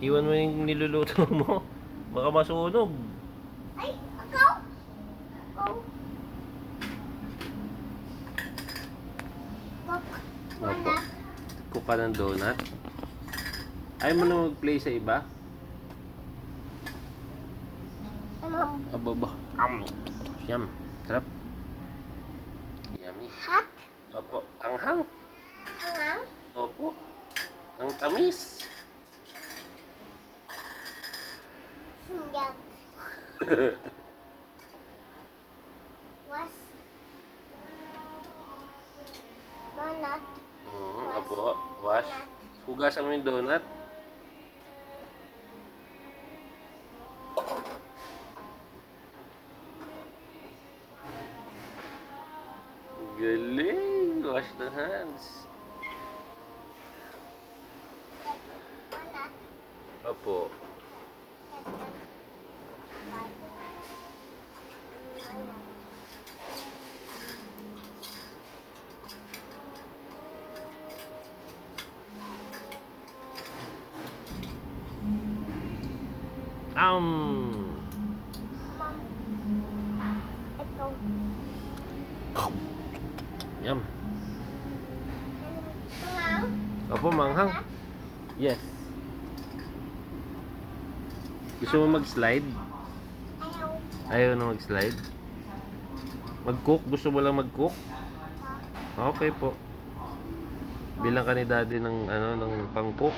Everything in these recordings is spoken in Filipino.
Iwan mo yung niluluto mo. Baka masunog. Ay, ikaw? Ikaw? Opo. Cook ka ng donut. Ayaw mo na mag-play sa iba? Ababa. Yum. Sarap. Yummy. Hot? Opo. Anghang. Hangang? Opo. Ang tamis. Singgap. Was? Donut? Opo. Wash. Hugasan mo yung donut. Galing. Wash the hands. Donut? Opo. Ito. Yum. Hangang? Opo, manghang. Yes. Gusto mo mag-slide? Ayaw. Ayaw na mag-slide? Mag-cook? Gusto mo lang mag-cook? Okay po. Bilang ka ni daddy ng ng pang-cook.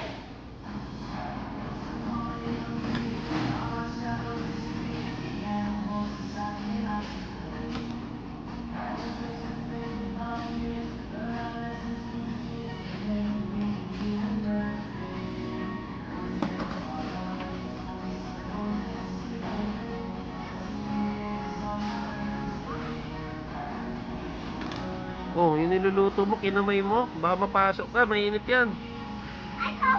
Oh, yung niluluto mo, kinamay mo. Baka mapasok ka, mainit yan. Ayaw.